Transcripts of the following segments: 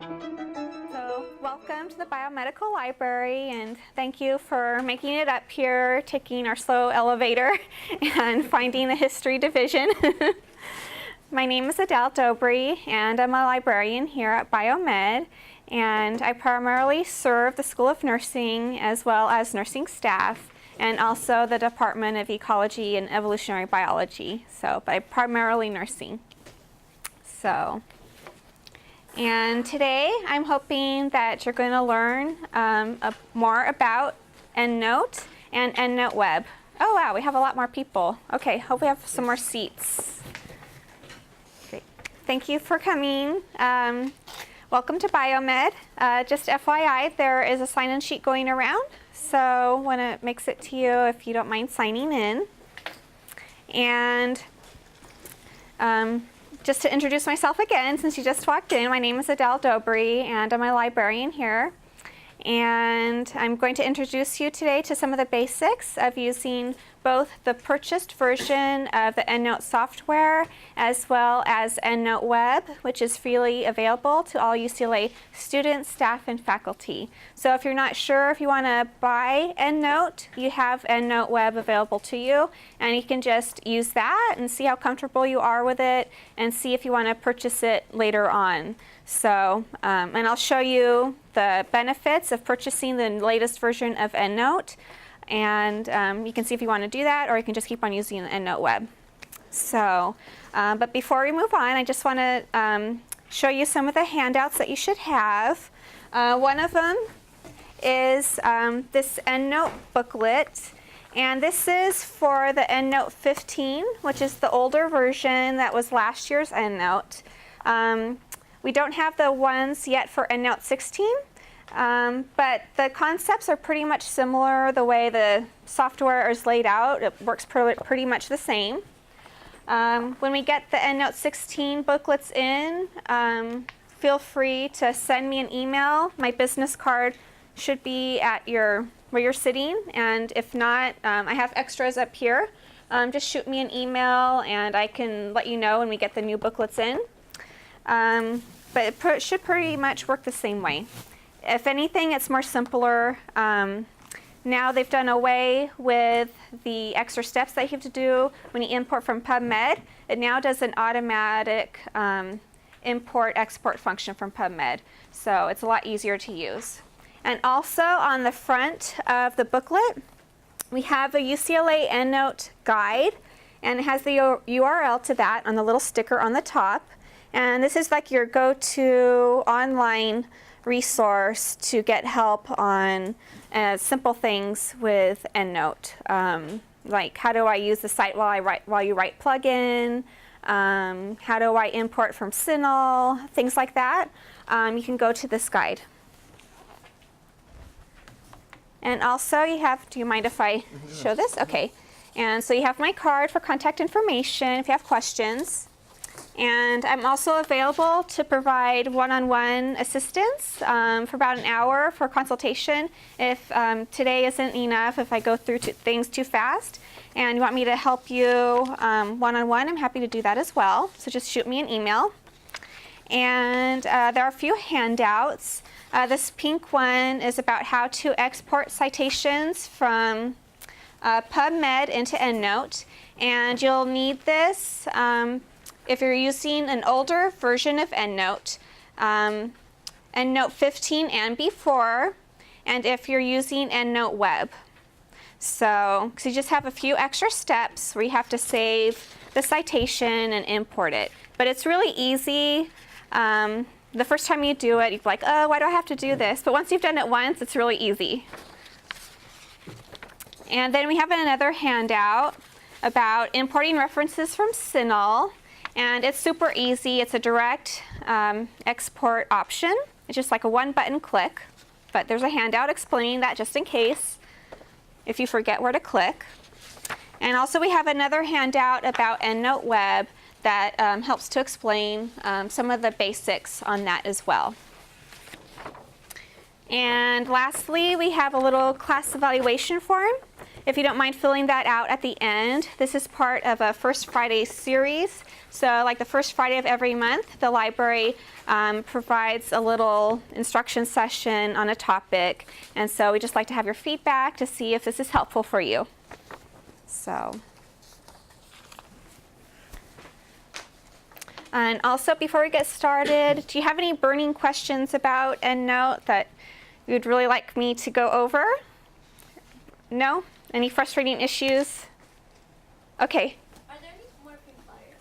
So welcome to the Biomedical Library, and thank you for making it up here, taking our slow elevator and finding the history division. My name is Adele Dobry, and I'm a librarian here at Biomed, and I primarily serve the School of Nursing as well as nursing staff, and also the Department of Ecology and Evolutionary Biology, but primarily nursing. And today I'm hoping that you're going to learn more about EndNote and EndNote Web. Oh wow, we have a lot more people. Okay, hope we have some more seats. Great. Thank you for coming. Welcome to Biomed. Just FYI, there is a sign-in sheet going around, so when it makes it to you, if you don't mind signing in. And just to introduce myself again, since you just walked in, my name is Adele Dobry, and I'm a librarian here. And I'm going to introduce you today to some of the basics of using both the purchased version of the EndNote software as well as EndNote Web, which is freely available to all UCLA students, staff, and faculty. So if you're not sure if you want to buy EndNote, you have EndNote Web available to you, and you can just use that and see how comfortable you are with it and see if you want to purchase it later on. So, and I'll show you the benefits of purchasing the latest version of EndNote, and you can see if you want to do that, or you can just keep on using the EndNote Web. So, but before we move on, I just want to show you some of the handouts that you should have. One of them is this EndNote booklet, and this is for the EndNote 15, which is the older version that was last year's EndNote. We don't have the ones yet for EndNote 16, but the concepts are pretty much similar. The way the software is laid out, it works pretty much the same. When we get the EndNote 16 booklets in, feel free to send me an email. My business card should be at where you're sitting, and if not, I have extras up here. Just shoot me an email, and I can let you know when we get the new booklets in. But it should pretty much work the same way. If anything, it's more simpler. Now they've done away with the extra steps that you have to do when you import from PubMed. It now does an automatic import-export function from PubMed. So it's a lot easier to use. And also on the front of the booklet, we have a UCLA EndNote guide, and it has the URL to that on the little sticker on the top. And this is like your go-to online resource to get help on simple things with EndNote, like how do I use the site while you write plugin, how do I import from CINAHL, things like that. You can go to this guide. And also you have, do you mind if I show this? Okay. And so you have my card for contact information if you have questions. And I'm also available to provide one-on-one assistance for about an hour for consultation if today isn't enough, if I go through things too fast and you want me to help you one-on-one, I'm happy to do that as well. So just shoot me an email. And there are a few handouts. This pink one is about how to export citations from PubMed into EndNote. And you'll need this if you're using an older version of EndNote, EndNote 15 and before, and if you're using EndNote Web. So you just have a few extra steps where you have to save the citation and import it. But it's really easy. The first time you do it, you're like, oh, why do I have to do this? But once you've done it once, it's really easy. And then we have another handout about importing references from CINAHL. And it's super easy. It's a direct export option. It's just like a one-button click. But there's a handout explaining that just in case, if you forget where to click. And also we have another handout about EndNote Web that helps to explain some of the basics on that as well. And lastly, we have a little class evaluation form. if you don't mind filling that out at the end. This is part of a First Friday series. So like the first Friday of every month, the library provides a little instruction session on a topic. And so we just like to have your feedback to see if this is helpful for you. So. And also, before we get started, do you have any burning questions about EndNote that you would really like me to go over? No? Any frustrating issues? Okay. Are there any more pink flyers?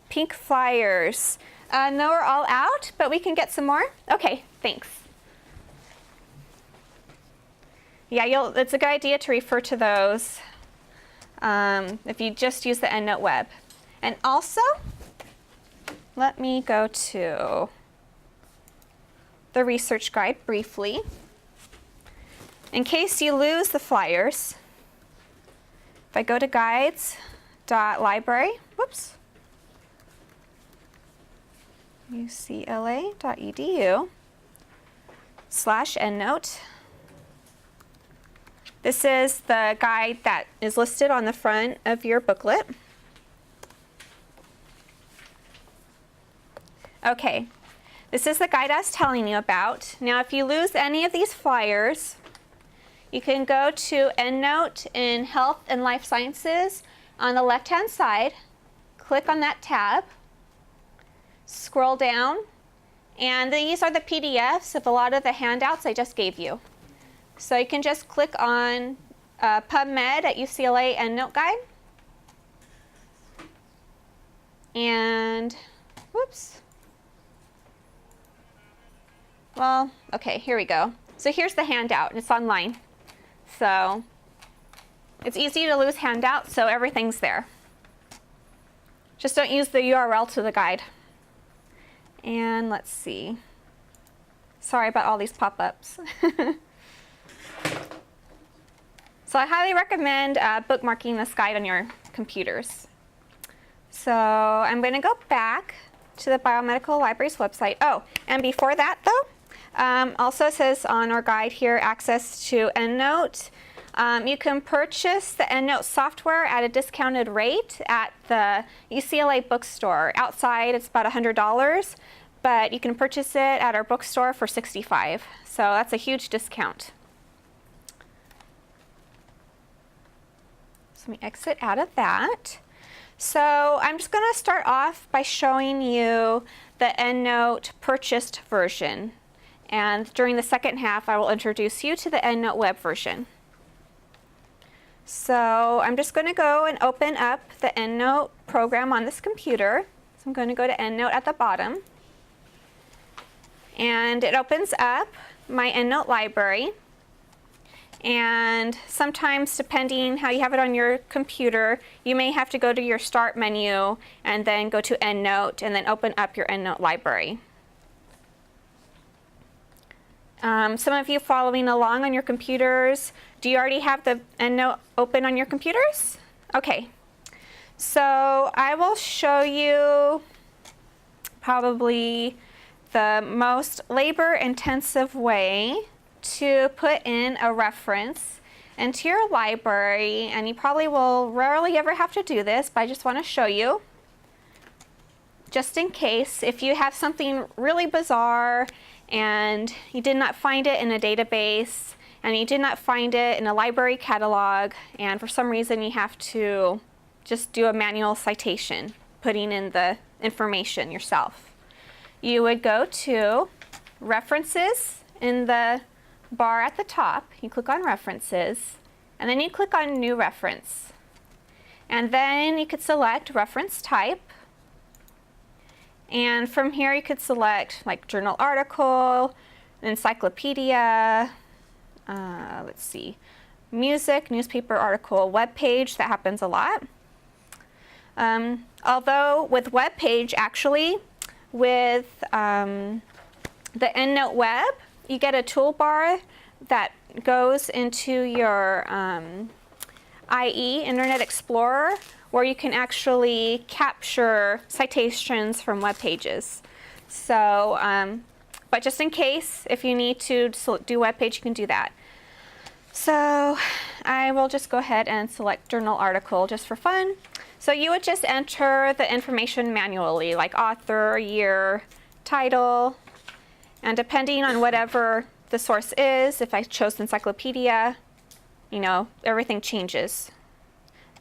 Pink flyers. No, we're all out, but we can get some more. Okay, thanks. Yeah, it's a good idea to refer to those if you just use the EndNote web. And also, let me go to the research guide briefly. In case you lose the flyers, if I go to guides.library, UCLA.edu/EndNote. This is the guide that is listed on the front of your booklet. Okay, this is the guide I was telling you about. Now, if you lose any of these flyers, you can go to EndNote in Health and Life Sciences on the left-hand side, click on that tab, scroll down, and these are the PDFs of a lot of the handouts I just gave you. So you can just click on PubMed at UCLA EndNote Guide, and whoops. Well, okay, here we go. So here's the handout, and it's online. So it's easy to lose handouts, so everything's there. Just don't use the URL to the guide. And let's see. Sorry about all these pop-ups. So I highly recommend bookmarking this guide on your computers. So I'm going to go back to the Biomedical Library's website. Oh, and before that, though, also it says on our guide here, access to EndNote. You can purchase the EndNote software at a discounted rate at the UCLA bookstore. Outside, it's about $100, but you can purchase it at our bookstore for $65. So that's a huge discount. So let me exit out of that. So I'm just going to start off by showing you the EndNote purchased version. And during the second half, I will introduce you to the EndNote web version. So I'm just going to go and open up the EndNote program on this computer. So I'm going to go to EndNote at the bottom. And it opens up my EndNote library. And sometimes, depending how you have it on your computer, you may have to go to your Start menu and then go to EndNote and then open up your EndNote library. Some of you following along on your computers, do you already have the EndNote open on your computers? Okay. So I will show you probably the most labor-intensive way to put in a reference into your library, and you probably will rarely ever have to do this, but I just want to show you, just in case, if you have something really bizarre and you did not find it in a database, and you did not find it in a library catalog, and for some reason you have to just do a manual citation, putting in the information yourself. You would go to References in the bar at the top. You click on References, and then you click on New Reference. And then you could select Reference Type. And from here you could select like journal article, encyclopedia, let's see, music, newspaper article, web page. That happens a lot. Although with web page, actually, with the EndNote web, you get a toolbar that goes into your IE, Internet Explorer, where you can actually capture citations from web pages. So, but just in case, if you need to do web page, you can do that. So I will just go ahead and select journal article just for fun. So you would just enter the information manually, like author, year, title, and depending on whatever the source is, if I chose encyclopedia, you know, everything changes.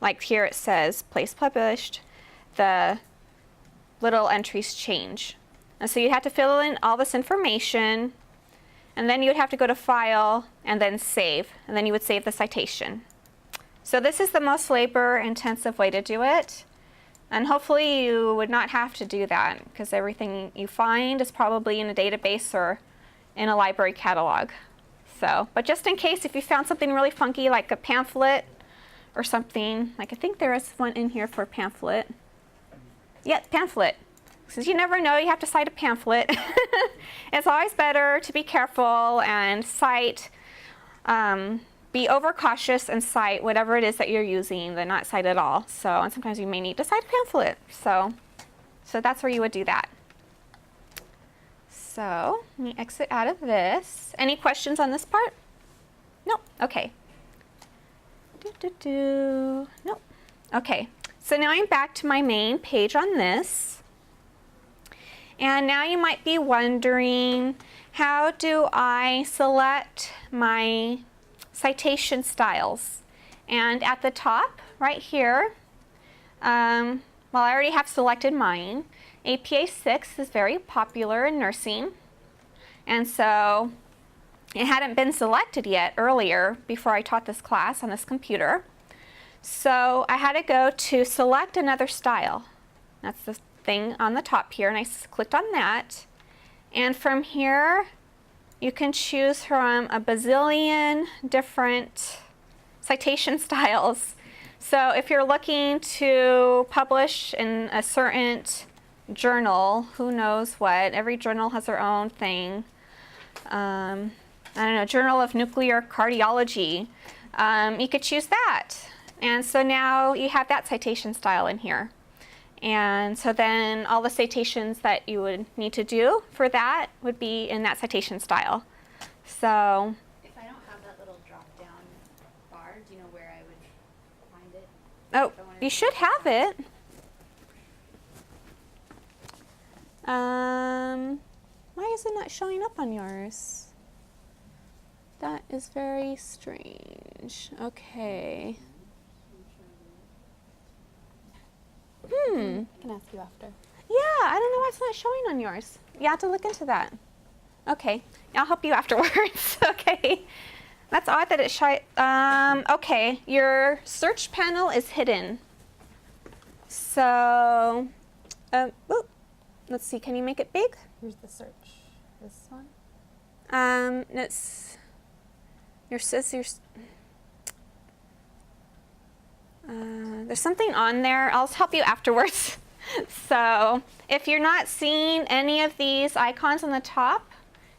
Like here it says place published, the little entries change. And so you'd have to fill in all this information, and then you would have to go to File and then Save, and then you would save the citation. So this is the most labor-intensive way to do it, and hopefully you would not have to do that because everything you find is probably in a database or in a library catalog. So, but just in case, if you found something really funky like a pamphlet or something, like I think there is one in here for a pamphlet. Yeah, pamphlet. Since you never know, you have to cite a pamphlet. It's always better to be careful and cite, be overcautious and cite whatever it is that you're using than not cite at all. So, and sometimes you may need to cite a pamphlet. So that's where you would do that. So let me exit out of this. Any questions on this part? No. Okay. Nope. Okay. So now I'm back to my main page on this. And now you might be wondering, how do I select my citation styles? And at the top, right here, well, I already have selected mine. APA 6 is very popular in nursing. And so it hadn't been selected yet earlier before I taught this class on this computer. So I had to go to select another style. That's the thing on the top here, and I clicked on that. And from here, you can choose from a bazillion different citation styles. So if you're looking to publish in a certain journal, who knows what, every journal has their own thing. I don't know, Journal of Nuclear Cardiology. You could choose that. And so now you have that citation style in here. And so then all the citations that you would need to do for that would be in that citation style. So If I don't have that little drop-down bar, do you know where I would find it? oh, you should have it. Why is it not showing up on yours? That is very strange. Okay. I can ask you after. Yeah, I don't know why it's not showing on yours. You have to look into that. Okay, I'll help you afterwards. Okay. That's odd that it's shy. Okay, your search panel is hidden. So, let's see, can you make it big? Here's the search. This one? It's your scissors. There's something on there. I'll help you afterwards. So if you're not seeing any of these icons on the top,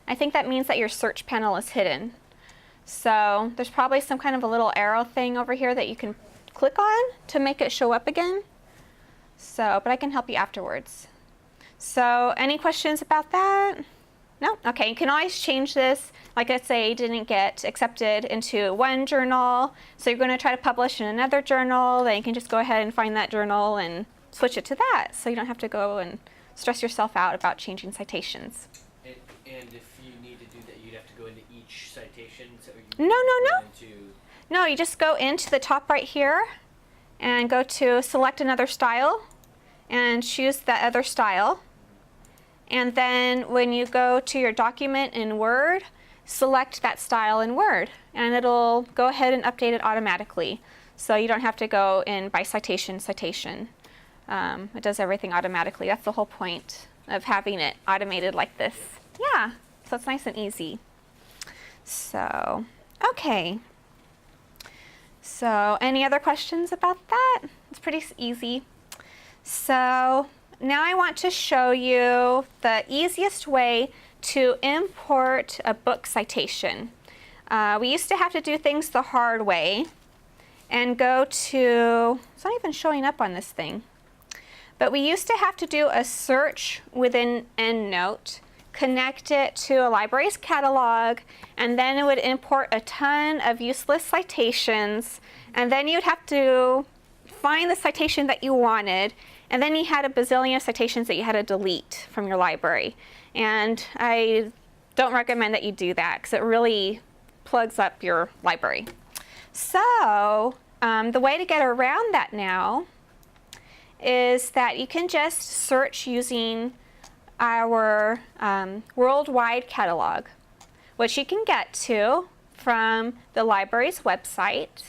I think that means that your search panel is hidden. So there's probably some kind of a little arrow thing over here that you can click on to make it show up again. So, but I can help you afterwards. So any questions about that? No? Okay, you can always change this. Like I say, didn't get accepted into one journal, so you're going to try to publish in another journal, then you can just go ahead and find that journal and switch it to that, so you don't have to go and stress yourself out about changing citations. And if you need to do that, you'd have to go into each citation? So you No, you just go into the top right here and go to select another style and choose that other style. And then when you go to your document in Word, select that style in Word, and it'll go ahead and update it automatically. So you don't have to go in by citation. It does everything automatically. That's the whole point of having it automated like this. Yeah, so it's nice and easy. So, okay. So any other questions about that? It's pretty easy. So now I want to show you the easiest way to import a book citation. We used to have to do things the hard way and go to, it's not even showing up on this thing, but we used to have to do a search within EndNote, connect it to a library's catalog, and then it would import a ton of useless citations, and then you'd have to find the citation that you wanted, and then you had a bazillion citations that you had to delete from your library. And I don't recommend that you do that because it really plugs up your library. So the way to get around that now is that you can just search using our worldwide catalog, which you can get to from the library's website,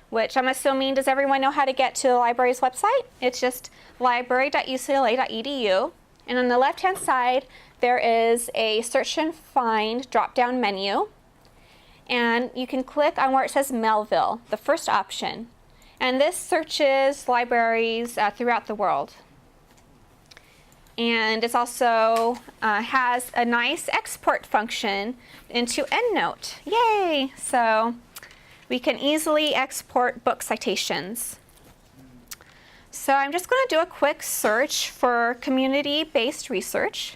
which I'm assuming, does everyone know how to get to the library's website? It's just library.ucla.edu. And on the left-hand side, there is a search and find drop-down menu. And you can click on where it says Melville, the first option. And this searches libraries throughout the world. And it also has a nice export function into EndNote. Yay! So we can easily export book citations. So I'm just going to do a quick search for community-based research.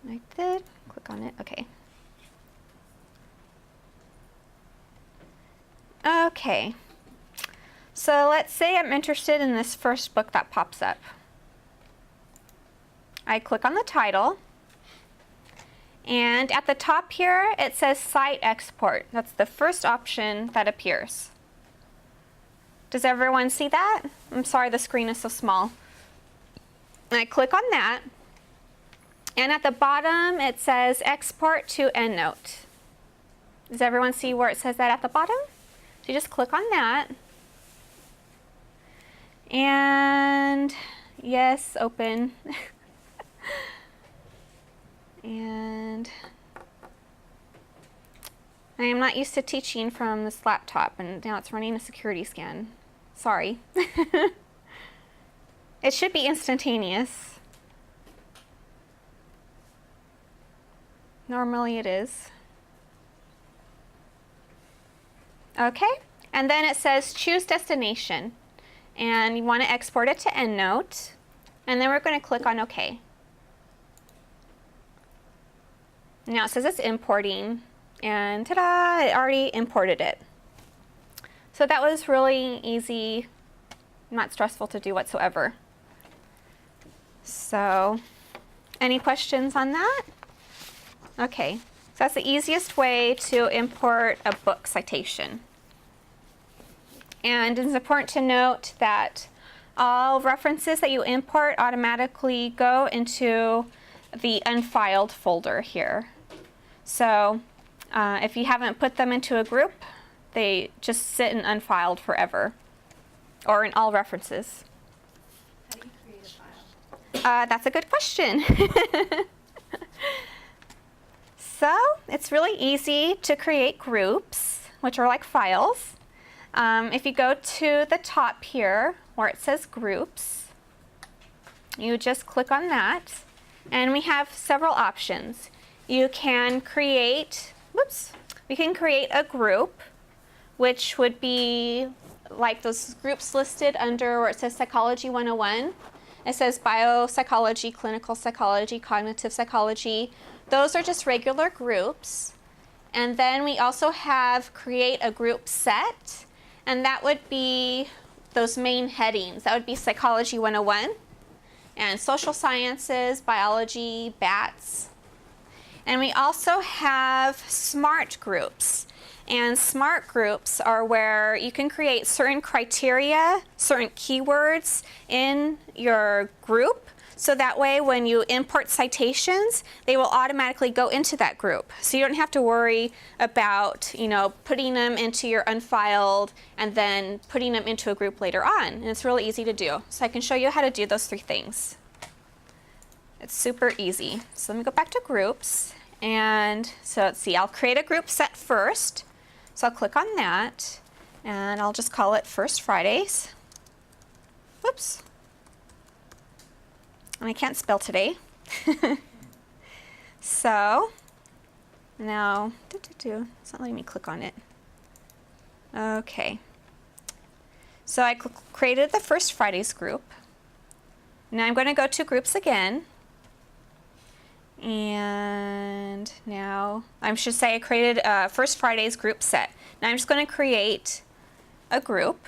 Like that. Click on it. Okay. Okay. So let's say I'm interested in this first book that pops up. I click on the title, and at the top here it says Cite Export. That's the first option that appears. Does everyone see that? I'm sorry, the screen is so small. And I click on that, and at the bottom it says Export to EndNote. Does everyone see where it says that at the bottom? So you just click on that, and yes, open. And I am not used to teaching from this laptop, and now it's running a security scan. Sorry. It should be instantaneous. Normally it is. Okay, and then it says choose destination, and you want to export it to EndNote, and then we're going to click on OK. Now it says it's importing, and ta-da, it already imported it. So that was really easy, not stressful to do whatsoever. So, any questions on that? Okay, so that's the easiest way to import a book citation. And it's important to note that all references that you import automatically go into the unfiled folder here. So if you haven't put them into a group, they just sit in unfiled forever, or in all references. How do you create a file? That's a good question. So it's really easy to create groups, which are like files. If you go to the top here where it says groups, you just click on that, and we have several options. You can create, we can create a group, which would be like those groups listed under where it says Psychology 101. It says biopsychology, clinical psychology, cognitive psychology. Those are just regular groups. And then we also have create a group set, and that would be those main headings. That would be Psychology 101 and social sciences, biology, BATS. And we also have smart groups. And smart groups are where you can create certain criteria, certain keywords in your group. So that way when you import citations, they will automatically go into that group. So you don't have to worry about, putting them into your unfiled and then putting them into a group later on. And it's really easy to do. So I can show you how to do those three things. It's super easy. So let me go back to groups. And so let's see, I'll create a group set first. So I'll click on that, and I'll just call it First Fridays. Whoops. And I can't spell today. So Now, it's not letting me click on it. Okay. So I created the First Fridays group. Now I'm going to go to groups again. And now I should say I created a First Fridays group set. Now I'm just going to create a group,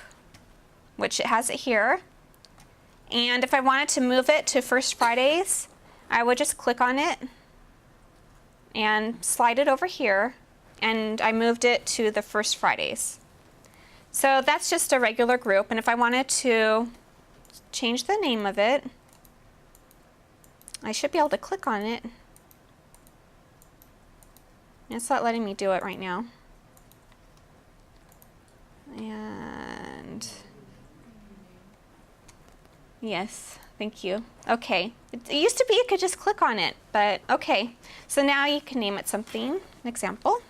which it has it here. And if I wanted to move it to First Fridays, I would just click on it and slide it over here, and I moved it to the First Fridays. So that's just a regular group, and if I wanted to change the name of it, I should be able to click on it. It's not letting me do it right now. And yes, thank you. Okay, it used to be you could just click on it, but okay. So now you can name it something, an example.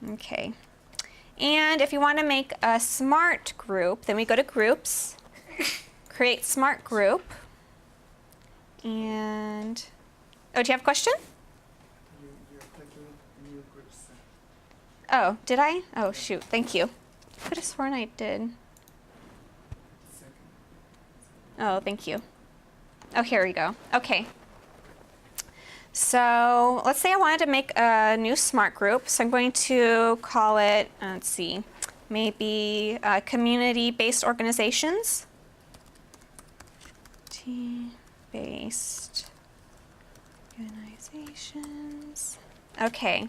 Okay, and if you want to make a smart group, then we go to groups, create smart group, and, oh, do you have a question? You're clicking new groups. Oh, did I? Oh, shoot, thank you. I could have sworn I did. Second. Oh, thank you. Oh, here we go. Okay. So let's say I wanted to make a new smart group. So I'm going to call it, let's see, maybe community-based organizations. T-based organizations. Okay.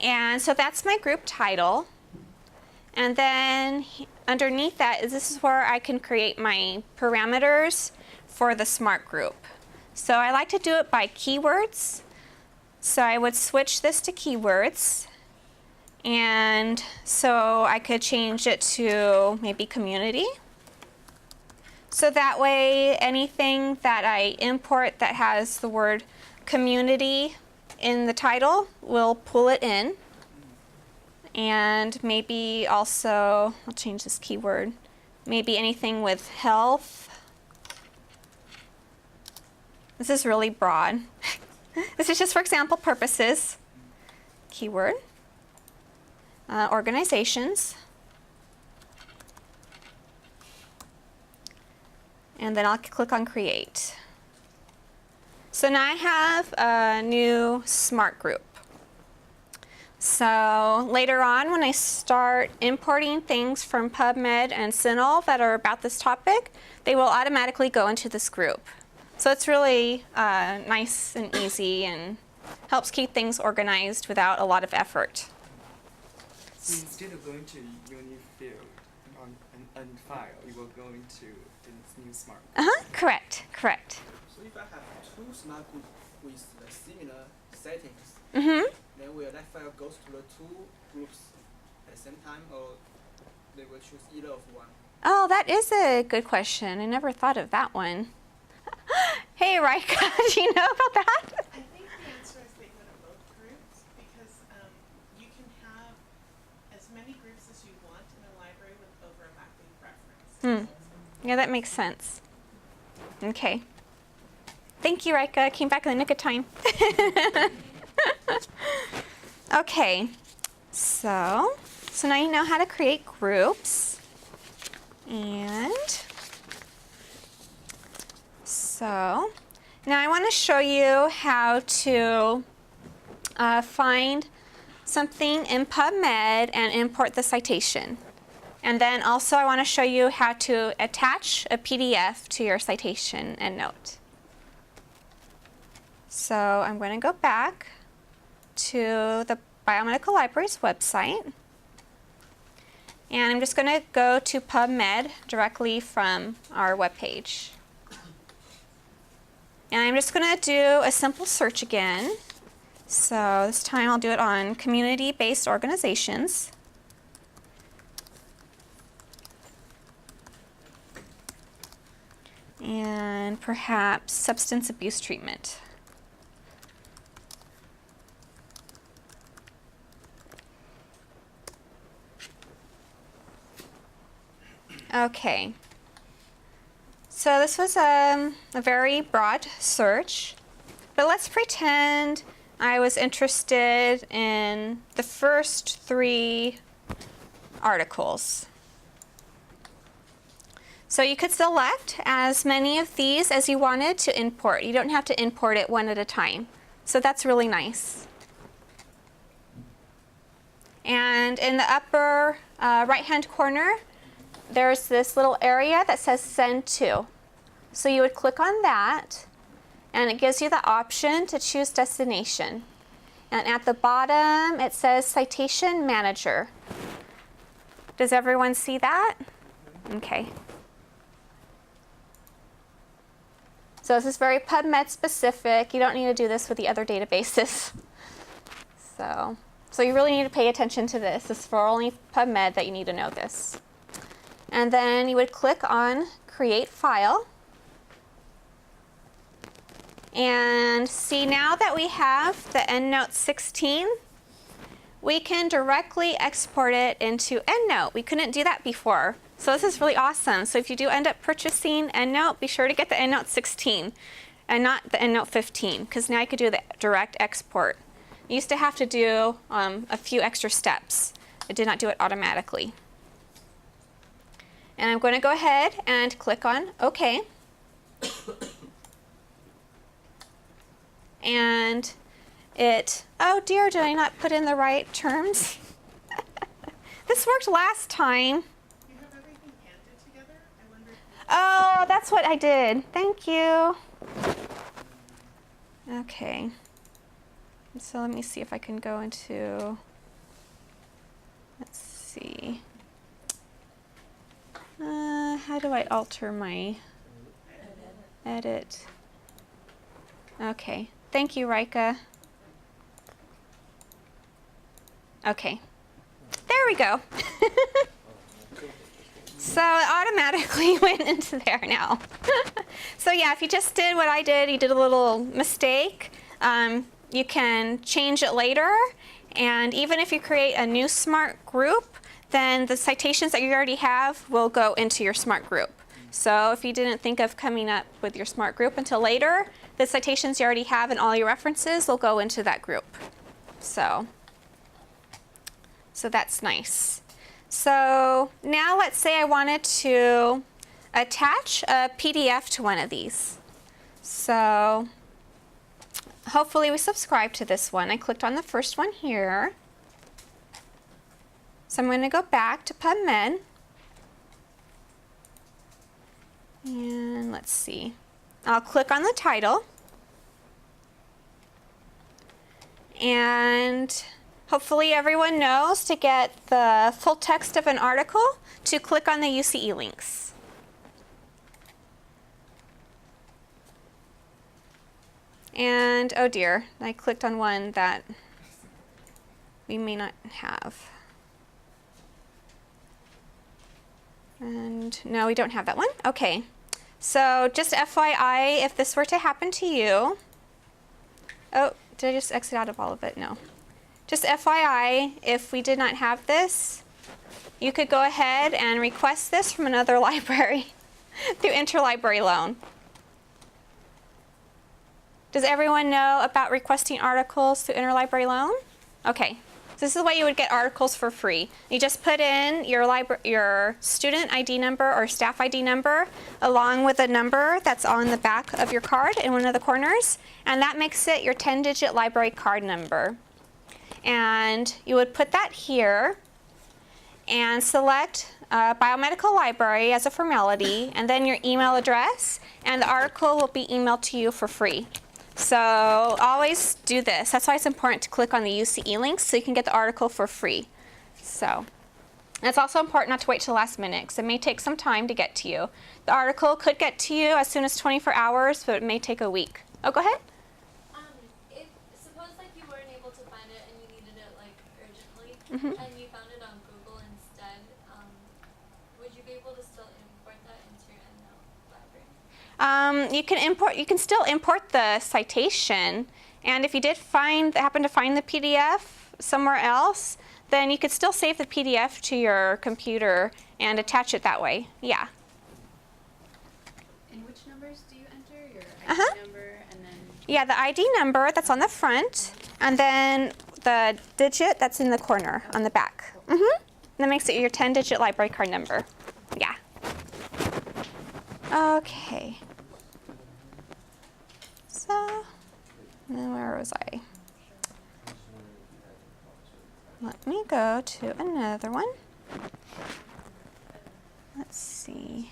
And so that's my group title. And then underneath that this is where I can create my parameters for the smart group. So I like to do it by keywords. So I would switch this to keywords. And so I could change it to maybe community. So that way anything that I import that has the word community in the title will pull it in. And maybe also, I'll change this keyword, maybe anything with health. This is really broad. This is just for example purposes. Keyword. Organizations. And then I'll click on create. So now I have a new smart group. So later on when I start importing things from PubMed and CINAHL that are about this topic, they will automatically go into this group. So it's really nice and easy and helps keep things organized without a lot of effort. So instead of going to unique field on an file, you will go into the new smart. Correct, correct. So if I have two smart groups with the similar settings, then will that file goes to the two groups at the same time, or they will choose either of one? Oh, that is a good question. I never thought of that one. Hey, Rika, do you know about that? I think the answer is they go to both groups because you can have as many groups as you want in a library with overlapping references. Yeah, that makes sense. Okay. Thank you, Rika. Came back in the nick of time. Okay, so now you know how to create groups. And so now I want to show you how to find something in PubMed and import the citation. And then also I want to show you how to attach a PDF to your citation EndNote. So I'm going to go back to the Biomedical Library's website. And I'm just going to go to PubMed directly from our webpage. And I'm just going to do a simple search again. So this time I'll do it on community-based organizations. And perhaps substance abuse treatment. Okay. So this was a very broad search, But let's pretend I was interested in the first 3 articles. So you could select as many of these as you wanted to import. You don't have to import it one at a time. So that's really nice. And in the upper right-hand corner, there's this little area that says Send To. So you would click on that, and it gives you the option to choose destination. And at the bottom, it says Citation Manager. Does everyone see that? Okay. So this is very PubMed specific. You don't need to do this with the other databases. So you really need to pay attention to this. This is for only PubMed that you need to know this. And then you would click on Create File. And see, now that we have the EndNote 16, we can directly export it into EndNote. We couldn't do that before. So this is really awesome. So if you do end up purchasing EndNote, be sure to get the EndNote 16 and not the EndNote 15, because now you could do the direct export. You used to have to do a few extra steps. It did not do it automatically. And I'm going to go ahead and click on OK. And oh dear, did I not put in the right terms? This worked last time. You have everything handed together? I wonder if Oh, that's what I did. Thank you. Okay. So let me see if I can go into, let's see. How do I alter my edit? Okay. Thank you, Rika. Okay. There we go. So it automatically went into there now. So yeah, if you just did what I did, you did a little mistake, you can change it later. And even if you create a new smart group, then the citations that you already have will go into your smart group. So if you didn't think of coming up with your smart group until later, the citations you already have and all your references will go into that group. So that's nice. So now let's say I wanted to attach a PDF to one of these. So hopefully we subscribe to this one. I clicked on the first one here. So I'm going to go back to PubMed. And let's see. I'll click on the title. And hopefully everyone knows to get the full text of an article to click on the UCE links. And oh dear, I clicked on one that we may not have. And no, we don't have that one. Okay. So just FYI, if this were to happen to you, oh, did I just exit out of all of it? No. Just FYI, if we did not have this, you could go ahead and request this from another library through interlibrary loan. Does everyone know about requesting articles through interlibrary loan? Okay. So this is the way you would get articles for free. You just put in your student ID number or staff ID number along with a number that's on the back of your card in one of the corners, and that makes it your 10-digit library card number. And you would put that here and select Biomedical Library as a formality, and then your email address, and the article will be emailed to you for free. So always do this. That's why it's important to click on the UCE links so you can get the article for free. So it's also important not to wait till the last minute because it may take some time to get to you. The article could get to you as soon as 24 hours, but it may take a week. Oh, go ahead. If suppose like you weren't able to find it and you needed it like urgently, and you found it on Google instead, would you be able to still import that into your EndNote library? You can still import the citation, and if you did happen to find the PDF somewhere else, then you could still save the PDF to your computer and attach it that way. Yeah. And which numbers do you enter? Your ID number and then Yeah, the ID number that's on the front, and then the digit that's in the corner on the back. That makes it your 10-digit library card number. Yeah. Okay. So, then where was I? Let me go to another one. Let's see.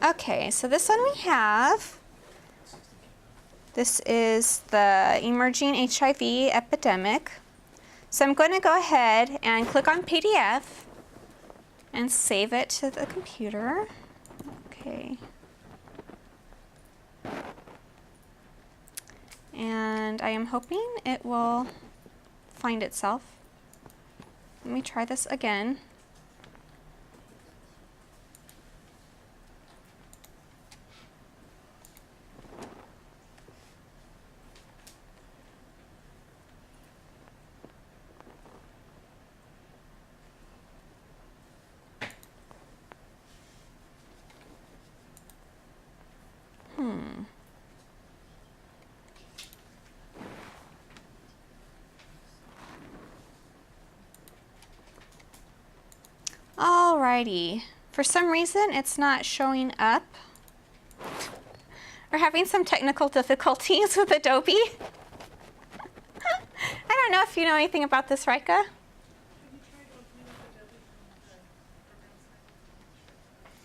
Okay, so this one we have. This is the emerging HIV epidemic. So I'm going to go ahead and click on PDF and save it to the computer. Okay. And I am hoping it will find itself. Let me try this again. Alrighty. For some reason, it's not showing up. We're having some technical difficulties with Adobe. I don't know if you know anything about this, Rika. Have you tried opening up Adobe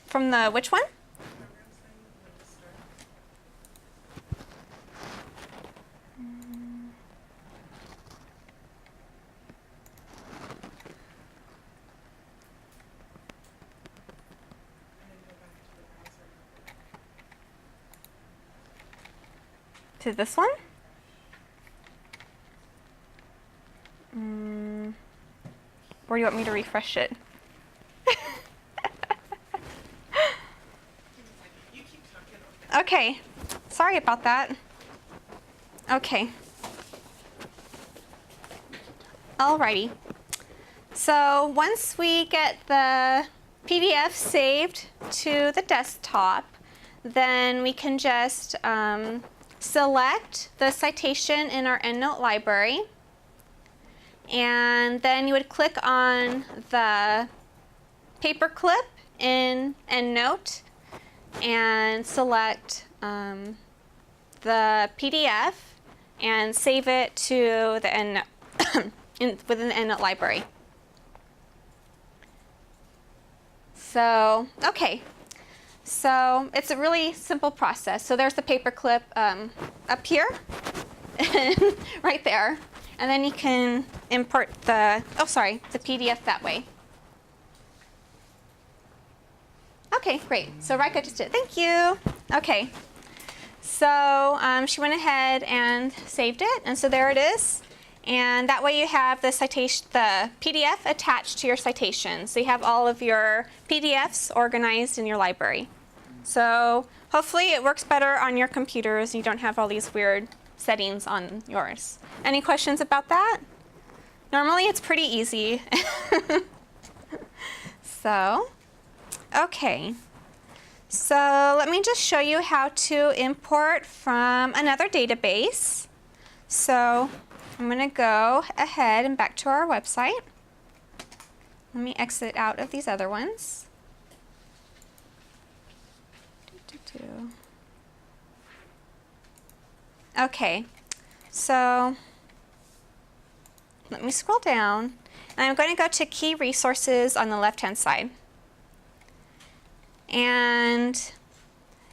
From the which one? program sign when you start? And then go back to the browser. To this one? Or do you want me to refresh it? You keep talking. Okay. Sorry about that. Okay. Alrighty. So once we get the PDF saved to the desktop, then we can just select the citation in our EndNote library. And then you would click on the paperclip in EndNote and select the PDF and save it to the EndNote within the EndNote library. So, okay. So it's a really simple process. So there's the paperclip up here, right there. And then you can import the PDF that way. Okay, great. So Rika just did it. Thank you. Okay. So she went ahead and saved it, and so there it is. And that way you have the citation, the PDF attached to your citation. So you have all of your PDFs organized in your library. So hopefully it works better on your computers and you don't have all these weird settings on yours. Any questions about that? Normally it's pretty easy. So, okay. So let me just show you how to import from another database. So I'm going to go ahead and back to our website. Let me exit out of these other ones. Okay, so let me scroll down, and I'm going to go to Key Resources on the left-hand side. And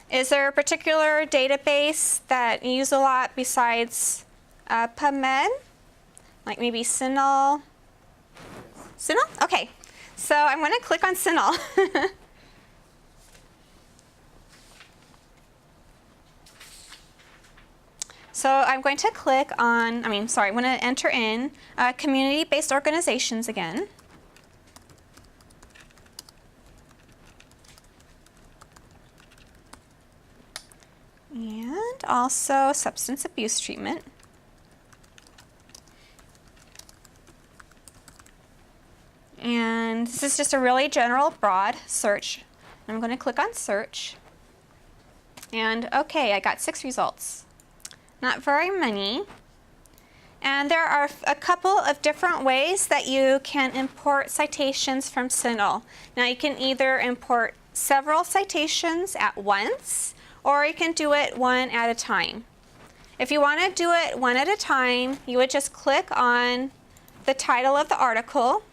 is there a particular database that you use a lot besides PubMed? Like maybe CINAHL? CINAHL? Okay, so I'm going to click on CINAHL. So I'm going to click on, I'm going to enter in community-based organizations again. And also substance abuse treatment. is just a really general, broad search. I'm going to click on search. And okay, I got 6 results. Not very many. And there are a couple of different ways that you can import citations from CINAHL. Now you can either import several citations at once, or you can do it one at a time. If you want to do it one at a time, you would just click on the title of the article.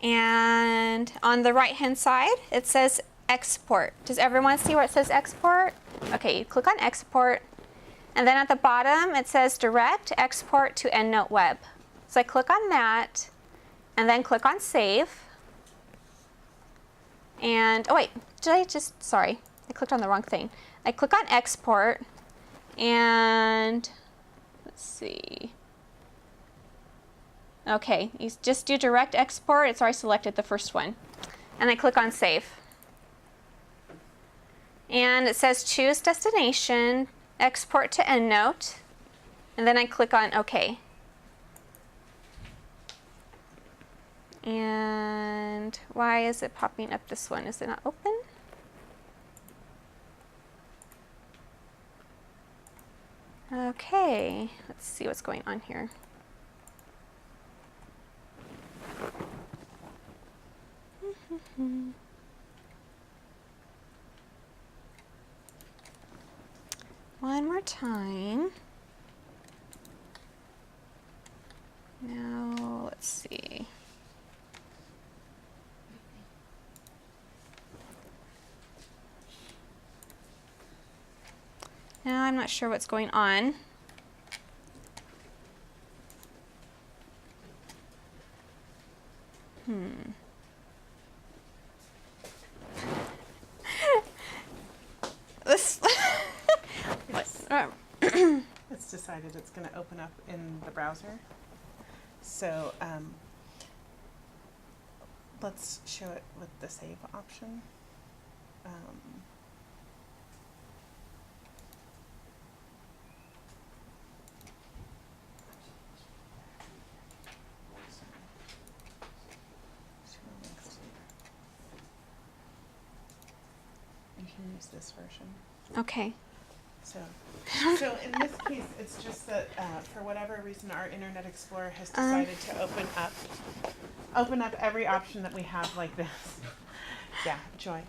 And on the right-hand side, it says export. Does everyone see where it says export? Okay, you click on export. And then at the bottom, it says direct export to EndNote web. So I click on that, and then click on save. And, oh wait, sorry, I clicked on the wrong thing. I click on export, and let's see. Okay, you just do direct export. It's already selected the first one. And I click on save. And it says choose destination, export to EndNote, and then I click on OK. And why is it popping up this one? Is it not open? Okay, let's see what's going on here. One more time. Now, let's see. Now I'm not sure what's going on. This It's decided it's going to open up in the browser. So let's show it with the save option. You can use this version. Okay. So in this case, it's just that for whatever reason, our Internet Explorer has decided to open up every option that we have like this. Yeah, Joy.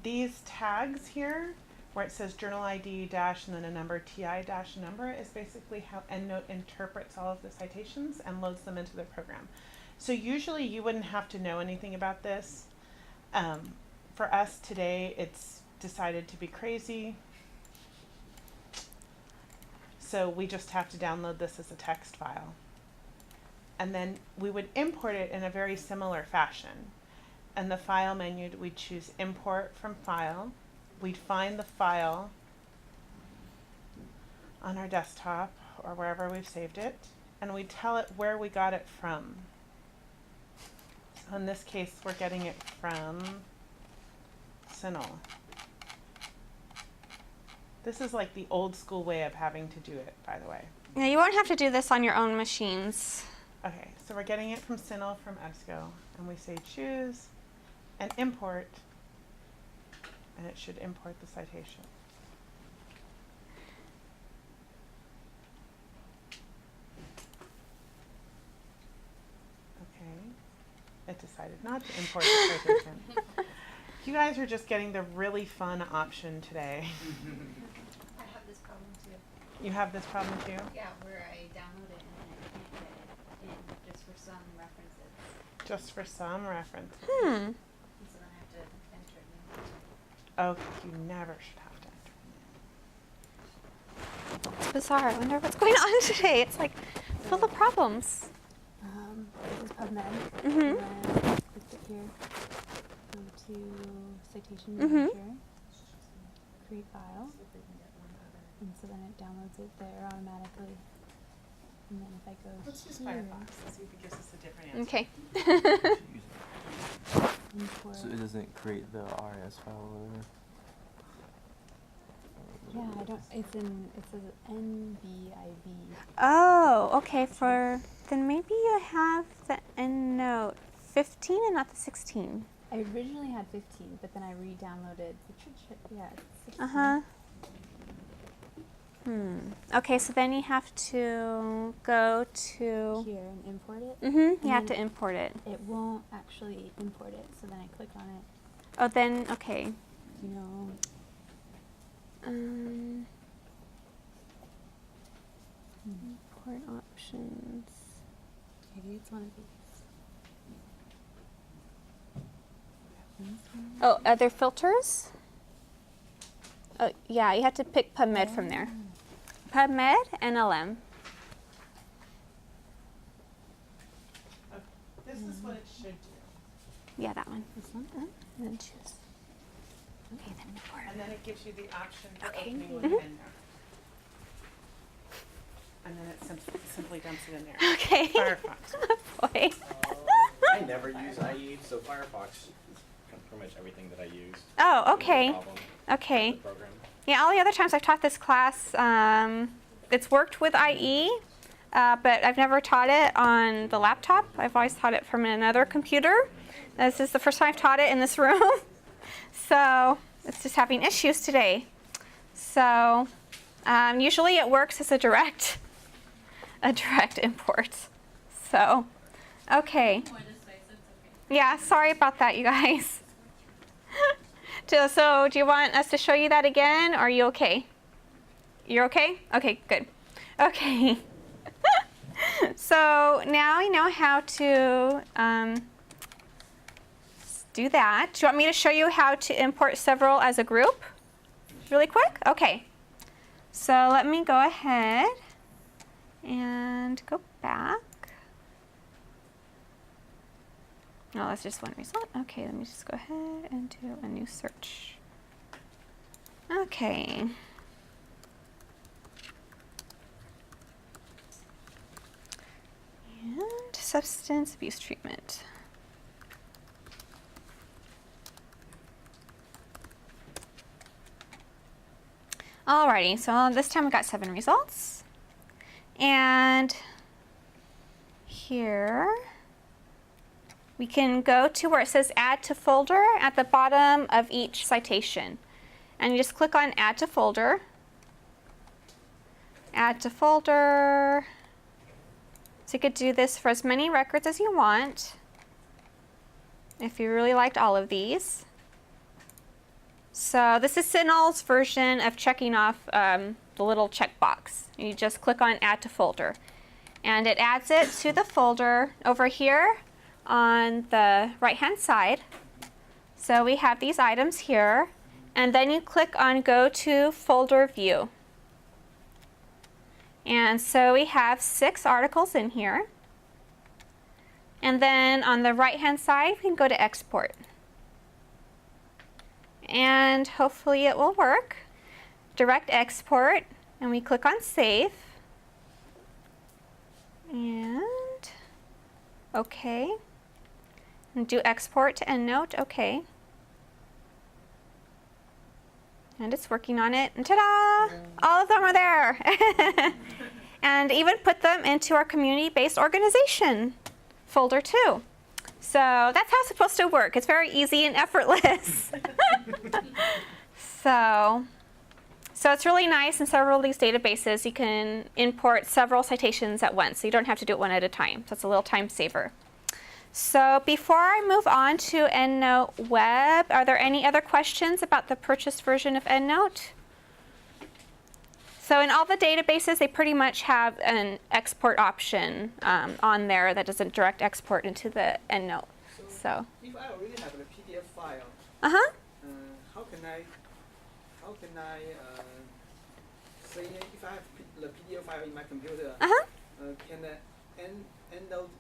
These tags here, where it says journal ID dash and then a number, TI dash number, is basically how EndNote interprets all of the citations and loads them into the program. So usually you wouldn't have to know anything about this. For us today, it's decided to be crazy. So we just have to download this as a text file. And then we would import it in a very similar fashion. In the file menu, we'd choose import from file. We'd find the file on our desktop or wherever we've saved it, and we'd tell it where we got it from. So in this case, we're getting it from CINAHL. This is like the old school way of having to do it, by the way. Yeah, you won't have to do this on your own machines. Okay, so we're getting it from CINAHL from EBSCO, and we say choose and import, and it should import the citation. Okay, it decided not to import the citation. You guys are just getting the really fun option today. I have this problem too. You have this problem too? Yeah, where I download it and then I can't get it in just for some references. Just for some references. And so then I have to enter it in. Oh, you never should have to enter. It's bizarre. I wonder what's going on today. It's like full of problems. This is PubMed. Mhm. And then click it here. Go to citation manager. Create file. And so then it downloads it there automatically. And then if I go Let's use here, Firefox and see if it gives us a different answer. Okay. import. So it doesn't create the RS file or whatever? Yeah, I don't. It says NBIV. Oh, okay. Then maybe you have the EndNote 15 and not the 16? I originally had 15, but then I re-downloaded. Yeah, it's 16. Uh-huh. Okay, so then you have to go to... Here and import it. Mm-hmm, you have then to import it. It won't actually import it, so then I click on it. Oh, then, okay. You know, Import options. maybe it's one of these. Oh, other filters? Oh, yeah, you have to pick PubMed from there. PubMed and LM. This is what it should do. Yeah, that one. This one? And then choose. Okay, then import. And then it gives you the option for Okay. opening with Mhm. EndNote. And then it simply dumps it in there. Okay. Firefox. Boy. I never use IE, so Firefox is pretty much everything that I use. Oh, okay. No problem Okay. with the program. Yeah, all the other times I've taught this class, it's worked with IE, but I've never taught it on the laptop. I've always taught it from another computer. This is the first time I've taught it in this room. So it's just having issues today. So usually it works as a direct import. So, okay. More this way, so it's okay. Yeah, sorry about that, you guys. So do you want us to show you that again, or are you okay? You're okay? Okay, good. Okay. So now I know how to do that. Do you want me to show you how to import several as a group? Really quick? Okay. So let me go ahead and go back. No, that's just one result. Okay, let me just go ahead and do a new search. Okay. And substance abuse treatment. Alrighty, so this time we got 7 results. And here we can go to where it says add to folder at the bottom of each citation. And you just click on add to folder. Add to folder. So you could do this for as many records as you want, if you really liked all of these. So this is Sentinel's version of checking off the little checkbox. You just click on add to folder. And it adds it to the folder over here on the right-hand side. So we have these items here. And then you click on go to folder view. And so we have 6 articles in here. And then on the right-hand side, we can go to export. And hopefully it will work. Direct export, and we click on save. And okay. And do export to EndNote, okay. And it's working on it, and ta-da! All of them are there. And even put them into our community-based organization folder too. So that's how it's supposed to work. It's very easy and effortless. So it's really nice in several of these databases. You can import several citations at once, so you don't have to do it one at a time. So it's a little time saver. So before I move on to EndNote Web, are there any other questions about the purchased version of EndNote? So in all the databases, they pretty much have an export option on there that doesn't direct export into the EndNote. So. If I already have a PDF file, Uh-huh. how can I say if I have the PDF file in my computer, Uh-huh. can the EndNote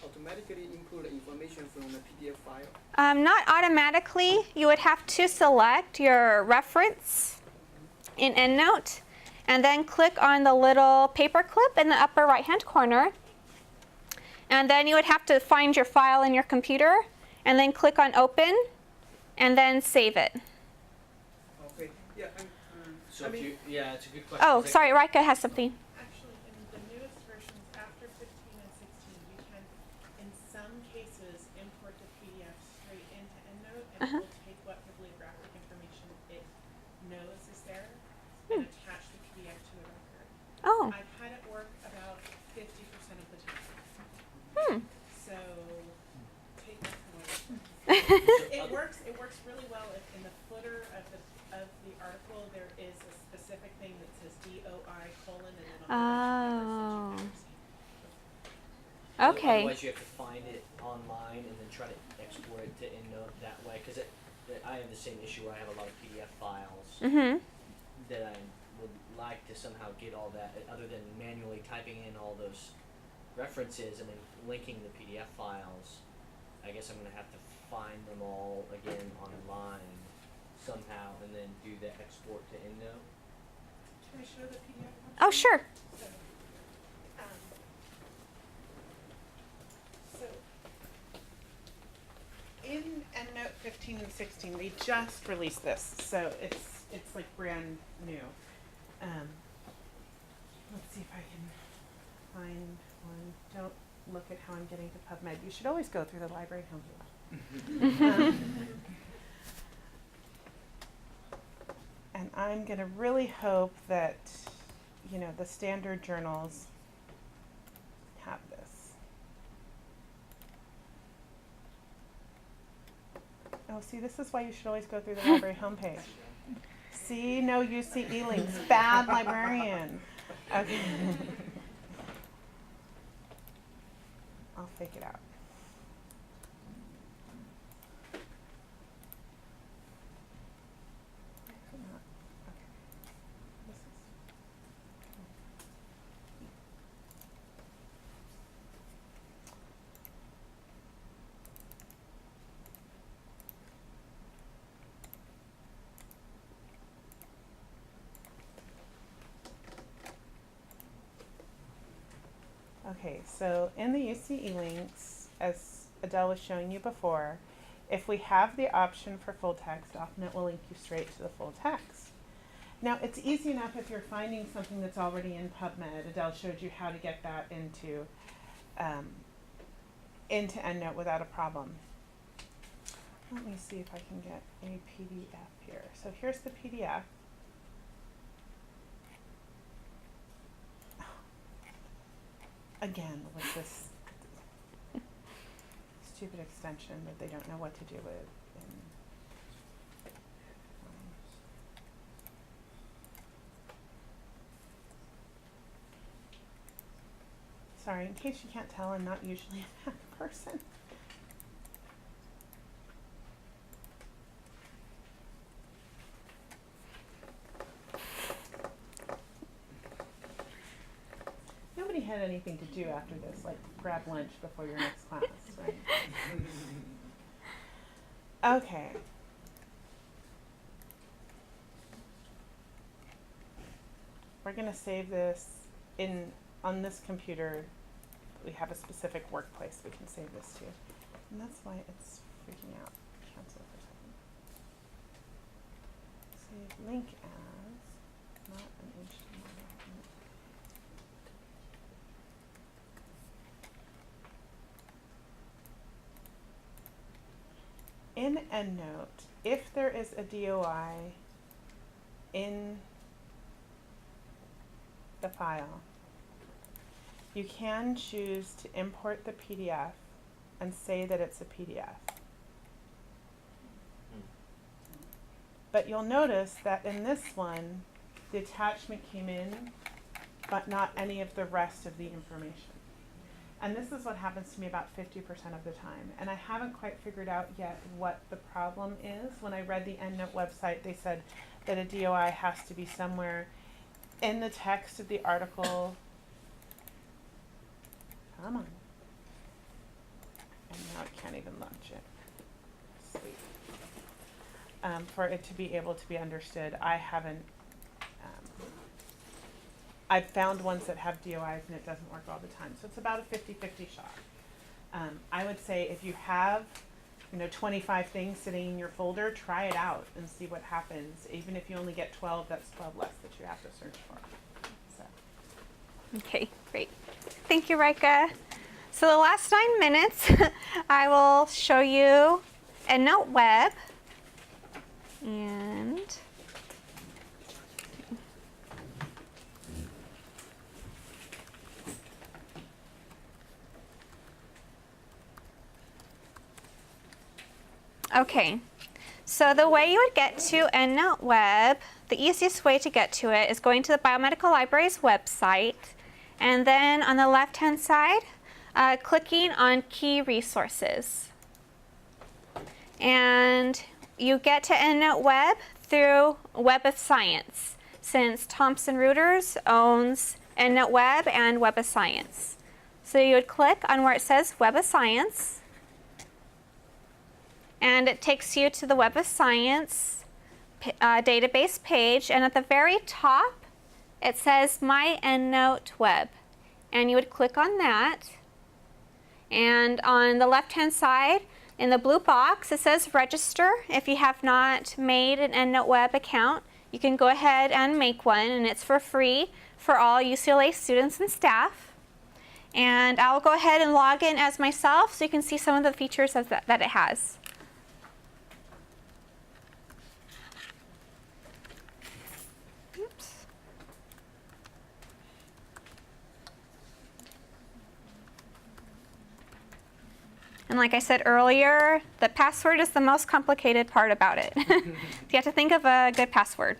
automatically include the information from the PDF file? Not automatically. You would have to select your reference in EndNote and then click on the little paper clip in the upper right-hand corner. And then you would have to find your file in your computer and then click on open and then save it. Okay. Yeah. So I if mean, you, yeah, it's a good question. Oh, It's like- sorry, Rika has something. Actually, in the newest versions after 15 and 16, you can, in some It works really well if in the footer of the article there is a specific thing that says DOI colon and then a whole bunch of numbers that you've never seen. Okay. Otherwise, you have to find it online and then try to export it to EndNote that way. Because I have the same issue where I have a lot of PDF files Mm-hmm. that I would like to somehow get all that, other than manually typing in all those references and then linking the PDF files. I guess I'm going to have to find them all again online somehow and then do the export to EndNote. Can I show the PDF? Oh, sure. So in EndNote 15 and 16, they just released this, so it's like brand new. Let's see if I can find one. Don't look at how I'm getting to PubMed. You should always go through the library homepage. And I'm going to really hope that, you know, the standard journals have this. Oh, see, this is why you should always go through the library homepage. See, no UCE links. Bad librarian. Okay. I'll fake it out. Okay, so in the UCE links, as Adele was showing you before, if we have the option for full text, often it will link you straight to the full text. Now, it's easy enough if you're finding something that's already in PubMed. Adele showed you how to get that into EndNote without a problem. Let me see if I can get a PDF here. So here's the PDF. Again, with this stupid extension that they don't know what to do with. Sorry, in case you can't tell, I'm not usually a Mac person. Nobody had anything to do after this, like grab lunch before your next class, right? Okay. We're going to save this on this computer. We have a specific workplace we can save this to. And that's why it's freaking out. Cancel for a second. Save link as, not an HTML document. In EndNote, if there is a DOI in the file, you can choose to import the PDF and say that it's a PDF. But you'll notice that in this one, the attachment came in, but not any of the rest of the information. And this is what happens to me about 50% of the time. And I haven't quite figured out yet what the problem is. When I read the EndNote website, they said that a DOI has to be somewhere in the text of the article. Come on. And now I can't even launch it. Sweet. For it to be able to be understood. I haven't, I've found ones that have DOIs and it doesn't work all the time. So it's about a 50-50 shot. I would say if you have, 25 things sitting in your folder, try it out and see what happens. Even if you only get 12, that's 12 less that you have to search for. So. Okay, great. Thank you, Rika. So the last 9 minutes, I will show you EndNote Web. And Okay, so the way you would get to EndNote Web, the easiest way to get to it is going to the Biomedical Library's website, and then on the left-hand side, clicking on Key Resources. And you get to EndNote Web through Web of Science, since Thomson Reuters owns EndNote Web and Web of Science. So you would click on where it says Web of Science, and it takes you to the Web of Science database page, and at the very top it says My EndNote Web, and you would click on that, and on the left hand side in the blue box it says register. If you have not made an EndNote Web account, you can go ahead and make one, and it's for free for all UCLA students and staff. And I'll go ahead and log in as myself so you can see some of the features of that it has. Oops. And like I said earlier, the password is the most complicated part about it. You have to think of a good password.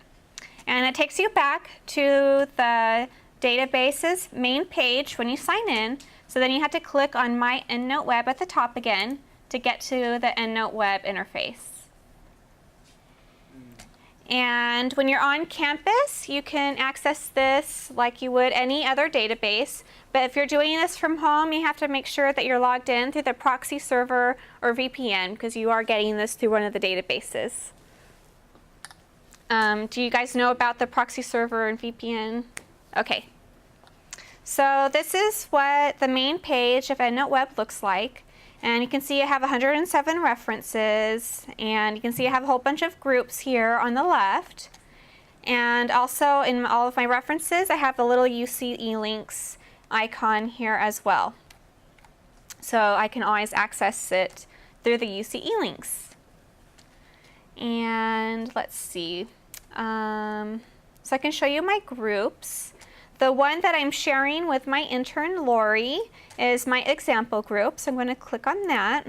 And it takes you back to the database's main page when you sign in. So then you have to click on My EndNote Web at the top again to get to the EndNote Web interface. And when you're on campus, you can access this like you would any other database. But if you're doing this from home, you have to make sure that you're logged in through the proxy server or VPN, because you are getting this through one of the databases. Do you guys know about the proxy server and VPN? Okay. So this is what the main page of EndNote Web looks like. And you can see I have 107 references, and you can see I have a whole bunch of groups here on the left. And also in all of my references, I have the little UCE links icon here as well. So I can always access it through the UCE links. And let's see. So I can show you my groups. The one that I'm sharing with my intern, Lori, is my example group. So I'm going to click on that.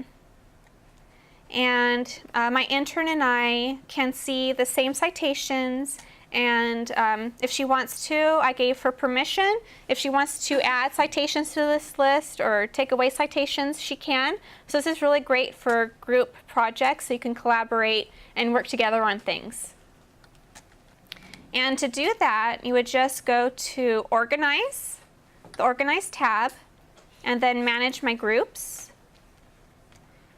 And my intern and I can see the same citations. And if she wants to, I gave her permission. If she wants to add citations to this list or take away citations, she can. So this is really great for group projects, so you can collaborate and work together on things. And to do that, you would just go to Organize, the Organize tab, and then Manage My Groups.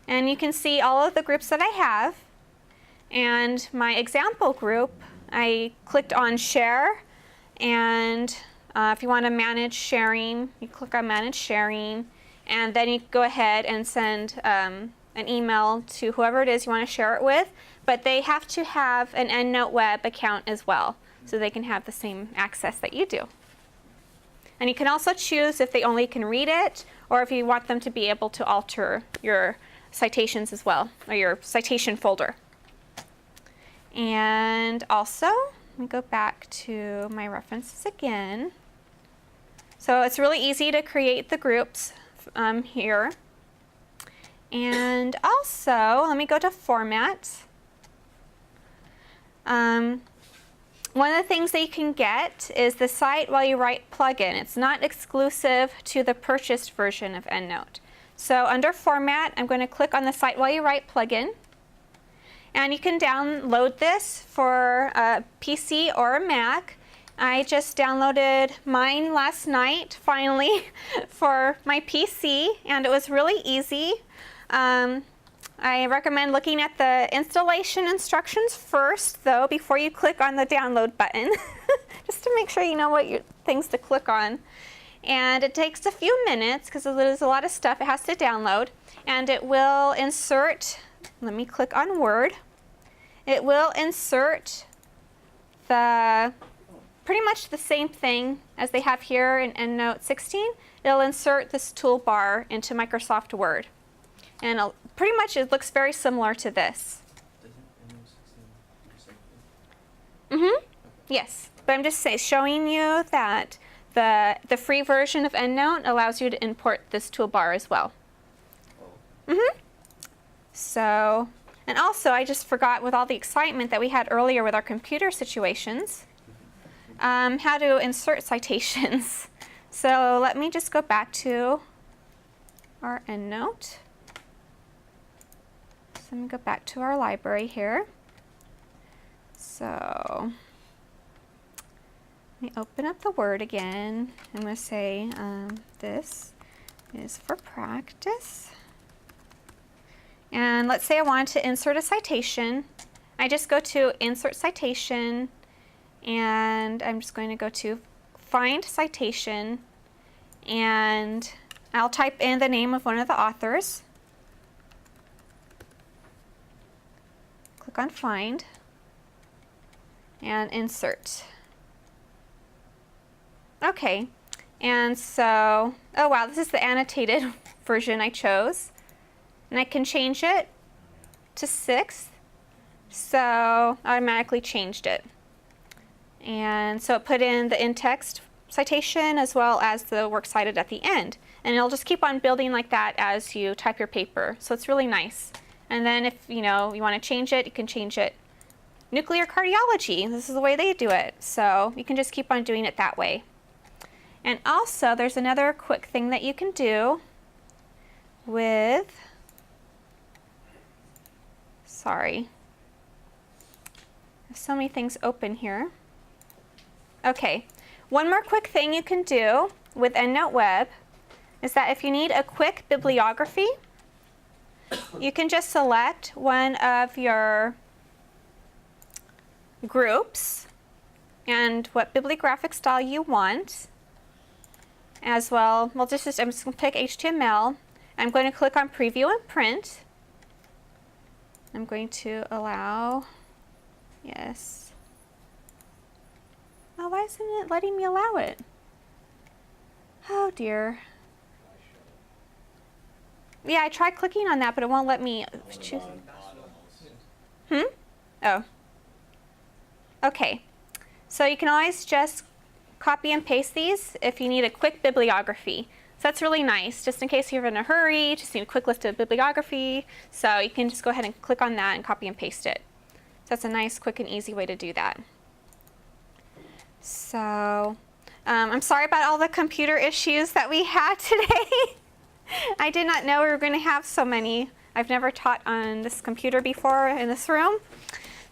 And you can see all of the groups that I have. And my example group, I clicked on Share. And if you want to manage sharing, you click on Manage Sharing. And then you go ahead and send an email to whoever it is you want to share it with. But they have to have an EndNote Web account as well, so they can have the same access that you do. And you can also choose if they only can read it, or if you want them to be able to alter your citations as well, or your citation folder. And also, let me go back to my references again. So it's really easy to create the groups here. And also, let me go to Format. One of the things that you can get is the Cite While You Write plugin. It's not exclusive to the purchased version of EndNote. So under Format, I'm going to click on the Cite While You Write plugin. And you can download this for a PC or a Mac. I just downloaded mine last night, finally, for my PC, and it was really easy. I recommend looking at the installation instructions first, though, before you click on the download button, just to make sure you know what things to click on. And it takes a few minutes because there's a lot of stuff it has to download, and it will insert, let me click on Word. It will insert pretty much the same thing as they have here in EndNote 16. It'll insert this toolbar into Microsoft Word. And pretty much it looks very similar to this. Yes, but I'm just showing you that the free version of EndNote allows you to import this toolbar as well. So And also, I just forgot, with all the excitement that we had earlier with our computer situations, how to insert citations. So let me just go back to our EndNote. So let me go back to our library here. So let me open up the Word again. I'm going to say this is for practice. And let's say I wanted to insert a citation. I just go to Insert Citation, and I'm just going to go to Find Citation, and I'll type in the name of one of the authors. Click on Find, and Insert. Okay, and so, oh wow, this is the annotated version I chose. And I can change it to 6th, so automatically changed it. And so it put in the in-text citation as well as the works cited at the end. And it'll just keep on building like that as you type your paper. So it's really nice. And then if you want to change it, you can change it. Nuclear cardiology, this is the way they do it. So you can just keep on doing it that way. And also there's another quick thing that you can do with, sorry, I have so many things open here. Okay, one more quick thing you can do with EndNote Web is that if you need a quick bibliography, you can just select one of your groups and what bibliographic style you want. As well, I'm just going to pick HTML. I'm going to click on Preview and Print. I'm going to allow, yes. Oh, why isn't it letting me allow it? Oh dear. Yeah, I tried clicking on that, but it won't let me choose. Oh. Okay. So you can always just copy and paste these if you need a quick bibliography. So that's really nice, just in case you're in a hurry, just need a quick list of bibliography. So you can just go ahead and click on that and copy and paste it. So that's a nice, quick, and easy way to do that. So I'm sorry about all the computer issues that we had today. I did not know we were going to have so many. I've never taught on this computer before in this room.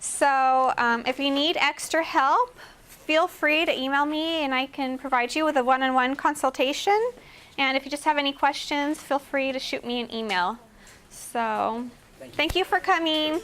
So if you need extra help, feel free to email me and I can provide you with a one-on-one consultation. And if you just have any questions, feel free to shoot me an email. So thank you for coming.